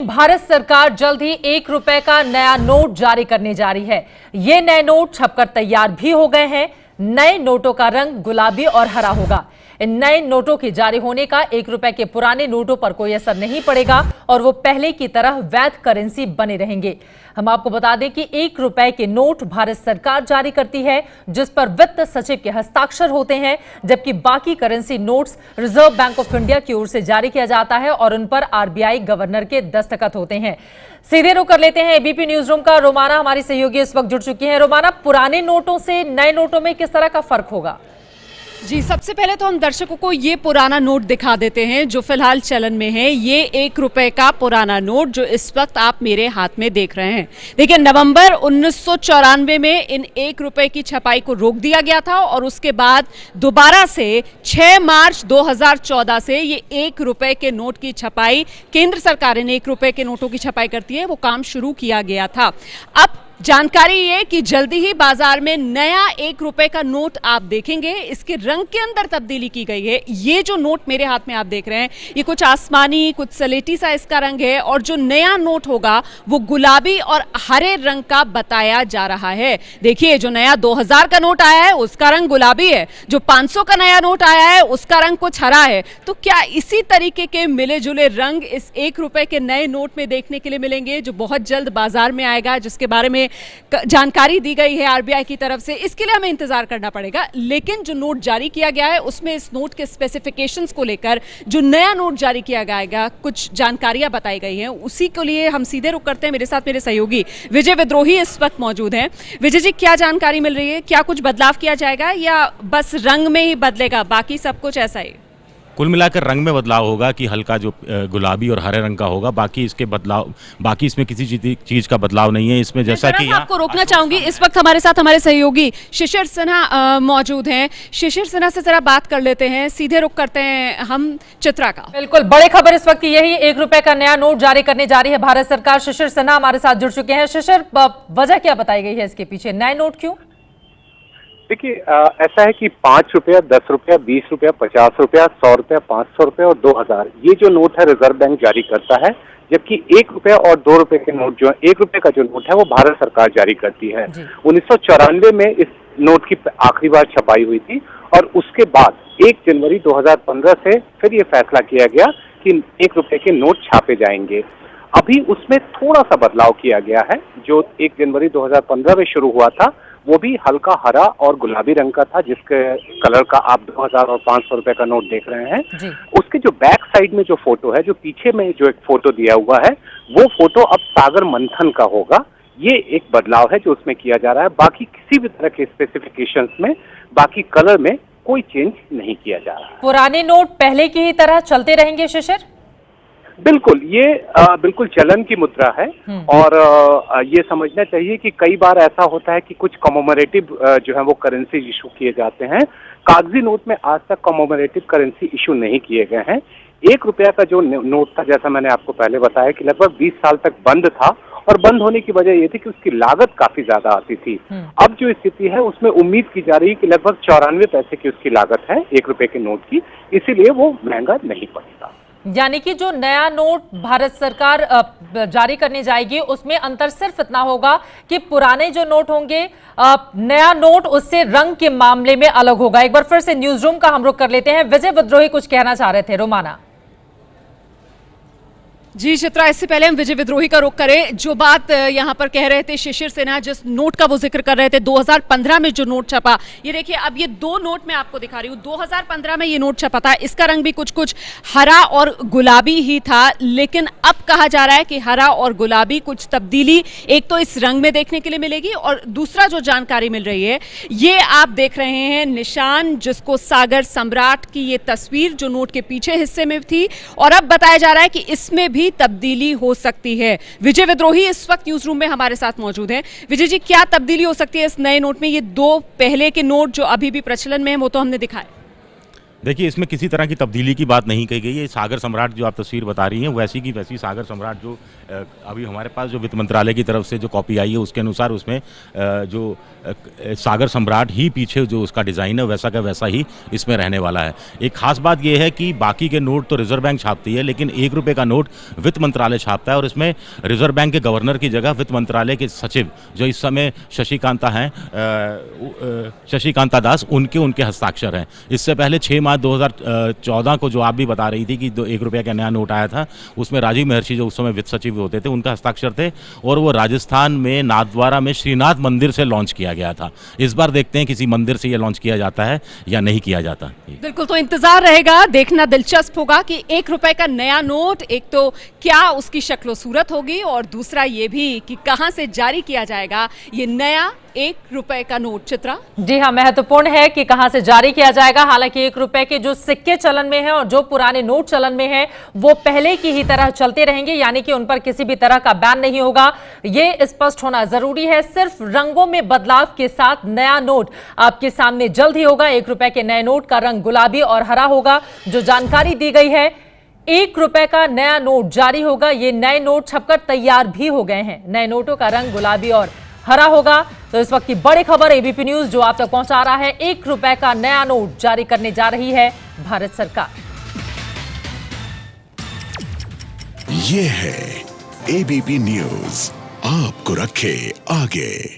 भारत सरकार जल्द ही 1 रुपए का नया नोट जारी करने जा रही है। ये नए नोट छपकर तैयार भी हो गए हैं। नए नोटों का रंग गुलाबी और हरा होगा। इन नए नोटों के जारी होने का 1 रुपए के पुराने नोटों पर कोई असर नहीं पड़ेगा और वो पहले की तरह वैध करेंसी बने रहेंगे। हम आपको बता दें कि 1 रुपए के नोट भारत सरकार जारी करती है, जिस पर वित्त सचिव के हस्ताक्षर होते हैं, जबकि बाकी currency notes reserve bank of India की ओर से जारी किया जाता है और उन पर आरबीआई गवर्नर के दस्तखत होते हैं। सीधे रुख कर लेते हैं एबीपी न्यूज रूम का। रोमाना हमारी सहयोगी इस वक्त जुड़ चुकी है। रोमाना, पुराने नोटों से नए नोटों में किस तरह का फर्क होगा? जी, सबसे पहले तो हम दर्शकों को ये पुराना नोट दिखा देते हैं जो फिलहाल चलन में है। ये 1 रुपए का पुराना नोट जो इस वक्त आप मेरे हाथ में देख रहे हैं। देखिए, नवंबर 1994 में इन 1 रुपए की छपाई को रोक दिया गया था और उसके बाद दोबारा से 6 मार्च 2014 से ये 1 रुपए के नोट की छपाई, केंद्र सरकार ने 1 रुपए के नोटों की छपाई करती है, वो काम शुरू किया गया था। अब जानकारी ये कि जल्दी ही बाजार में नया 1 रुपए का नोट आप देखेंगे। इसके रंग के अंदर तब्दीली की गई है। ये जो नोट मेरे हाथ में आप देख रहे हैं, ये कुछ आसमानी, कुछ सलेटी सा इसका रंग है और जो नया नोट होगा वो गुलाबी और हरे रंग का बताया जा रहा है। देखिए, जो नया 2000 का नोट आया है उसका रंग गुलाबी है, जो 500 का नया नोट आया है उसका रंग कुछ हरा है। तो क्या इसी तरीके के मिले जुले रंग इस 1 रुपए के नए नोट में देखने के लिए मिलेंगे, जो बहुत जल्द बाजार में आएगा, जिसके बारे में जानकारी दी गई है आरबीआई की तरफ से? इसके लिए हमें इंतजार करना पड़ेगा। लेकिन जो नोट जारी किया गया है उसमें इस नोट के स्पेसिफिकेशंस को लेकर जो नया नोट जारी किया जाएगा, कुछ जानकारियां बताई गई हैं। उसी के लिए हम सीधे रुख करते हैं। मेरे साथ मेरे सहयोगी विजय विद्रोही इस वक्त मौजूद हैं। विजय जी, क्या जानकारी मिल रही है? क्या कुछ बदलाव किया जाएगा या बस रंग में ही बदलेगा, बाकी सब कुछ ऐसा ही? कुल मिलाकर रंग में बदलाव होगा कि हल्का जो गुलाबी और हरे रंग का होगा। बाकी इसमें किसी चीज का बदलाव नहीं है इसमें। जैसा कि आपको रोकना चाहूंगी, इस वक्त हमारे साथ हमारे सहयोगी शिशिर सिन्हा मौजूद हैं। शिशिर सिन्हा से जरा बात कर लेते हैं। सीधे रुख करते हैं हम चित्रा का। बिल्कुल, बड़ी खबर इस वक्त यही, 1 रुपए का नया नोट जारी करने जा रही है भारत सरकार। शिशिर सिन्हा हमारे साथ जुड़ चुके हैं। शिशिर, वजह क्या बताई गई है इसके पीछे? नए नोट क्यों? देखिए, ऐसा है कि 5 रुपया, 10 रुपया, 20 रुपया, 50 रुपया, 100 रुपया, 500 रुपया और 2000, ये जो नोट है रिजर्व बैंक जारी करता है। जबकि 1 रुपया और 2 रुपए के नोट, जो 1 रुपए का जो नोट है वो भारत सरकार जारी करती है। 1994 में इस नोट की आखिरी बार छपाई हुई थी और उसके बाद 1 जनवरी 2015 से फिर ये फैसला किया गया कि 1 रुपए के नोट छापे जाएंगे। अभी उसमें थोड़ा सा बदलाव किया गया है। जो 1 जनवरी 2015 में शुरू हुआ था वो भी हल्का हरा और गुलाबी रंग का था, जिसके कलर का आप 2000 और 500 रुपए का नोट देख रहे हैं। उसके जो बैक साइड में जो फोटो है, जो पीछे में जो एक फोटो दिया हुआ है, वो फोटो अब सागर मंथन का होगा। ये एक बदलाव है जो उसमें किया जा रहा है। बाकी किसी भी तरह के स्पेसिफिकेशंस में, बाकी कलर में कोई चेंज नहीं किया जा रहा है। पुराने नोट पहले की ही तरह चलते रहेंगे शिशिर? बिल्कुल, ये बिल्कुल चलन की मुद्रा है और ये समझना चाहिए कि कई बार ऐसा होता है कि कुछ कमोमरेटिव जो है वो करेंसी इशू किए जाते हैं। कागजी नोट में आज तक कमोमरेटिव करेंसी इशू नहीं किए गए हैं। 1 रुपया का जो नोट था, जैसा मैंने आपको पहले बताया कि लगभग 20 साल तक बंद था और बंद होने की वजह ये थी कि उसकी लागत काफी ज्यादा आती थी। अब जो स्थिति है उसमें उम्मीद की जा रही है कि लगभग 94 पैसे की उसकी लागत है 1 रुपए के नोट की, इसीलिए वो महंगा नहीं पड़ेगा। यानी कि जो नया नोट भारत सरकार जारी करने जाएगी उसमें अंतर सिर्फ इतना होगा कि पुराने जो नोट होंगे, नया नोट उससे रंग के मामले में अलग होगा। एक बार फिर से न्यूज रूम का हम रुख कर लेते हैं। विजय विद्रोही कुछ कहना चाह रहे थे। रोमाना जी, चित्रा, इससे पहले हम विजय विद्रोही का रुख करें। जो बात यहां पर कह रहे थे शिशिर सिन्हा, जिस नोट का वो जिक्र कर रहे थे, 2015 में जो नोट छपा, ये देखिए, अब ये 2 नोट मैं आपको दिखा रही हूं। 2015 में ये नोट छपा था, इसका रंग भी कुछ हरा और गुलाबी ही था। लेकिन अब कहा जा रहा है कि हरा और गुलाबी कुछ तब्दीली एक तो इस रंग में देखने के लिए मिलेगी और दूसरा जो जानकारी मिल रही है, ये आप देख रहे हैं निशान, जिसको सागर सम्राट की ये तस्वीर जो नोट के पीछे हिस्से में थी, और अब बताया जा रहा है कि इसमें भी तब्दीली हो सकती है। विजय विद्रोही इस वक्त न्यूज रूम में हमारे साथ मौजूद हैं। विजय जी, क्या तब्दीली हो सकती है इस नए नोट में? ये 2 पहले के नोट जो अभी भी प्रचलन में है वो तो हमने दिखाए। देखिए, इसमें किसी तरह की तब्दीली की बात नहीं कही गई है। सागर सम्राट जो आप तस्वीर बता रही हैं वैसी की वैसी सागर सम्राट जो अभी हमारे पास जो वित्त मंत्रालय की तरफ से जो कॉपी आई है उसके अनुसार उसमें जो सागर सम्राट ही पीछे जो उसका डिज़ाइन है वैसा का वैसा ही इसमें रहने वाला है। एक खास बात यह है कि बाकी के नोट तो रिजर्व बैंक छापती है, लेकिन 1 रुपये का नोट वित्त मंत्रालय छापता है और इसमें रिजर्व बैंक के गवर्नर की जगह वित्त मंत्रालय के सचिव जो इस समय शशिकांता हैं, शशिकांता दास, उनके हस्ताक्षर हैं। इससे पहले 6 मार्च 2014 को जो आप भी बता रही थी कि 1 रुपये का नया नोट आया था, उसमें राजीव महर्षि जो उस समय वित्त सचिव होते थे उनका हस्ताक्षर थे और वो राजस्थान में नाथद्वारा में श्रीनाथ मंदिर से लॉन्च किया गया था। इस बार देखते हैं किसी मंदिर से ये लॉन्च किया जाता है या नहीं किया जाता। बिल्कुल, तो इंतजार रहेगा, देखना दिलचस्प होगा कि 1 रुपए का नया नोट, एक तो क्या उसकी शक्लो सूरत होगी और दूसरा ये भी कि कहां से जारी किया जाएगा ये नया 1 रुपए का नोट। चित्रा जी हाँ, महत्वपूर्ण है कि कहां से जारी किया जाएगा। हालांकि 1 रुपए के जो सिक्के चलन में हैं और जो पुराने नोट चलन में हैं वो पहले की ही तरह चलते रहेंगे, यानी कि उन पर किसी भी तरह का बैन नहीं होगा, ये स्पष्ट होना जरूरी है। सिर्फ रंगों में बदलाव के साथ नया नोट आपके सामने जल्द ही होगा। 1 रुपए के नए नोट का रंग गुलाबी और हरा होगा। जो जानकारी दी गई है, 1 रुपए का नया नोट जारी होगा। ये नए नोट छपकर तैयार भी हो गए हैं। नए नोटों का रंग गुलाबी और हरा होगा। तो इस वक्त की बड़ी खबर एबीपी न्यूज जो आप तक पहुंचा रहा है, 1 रुपए का नया नोट जारी करने जा रही है भारत सरकार। ये है एबीपी न्यूज, आपको रखे आगे।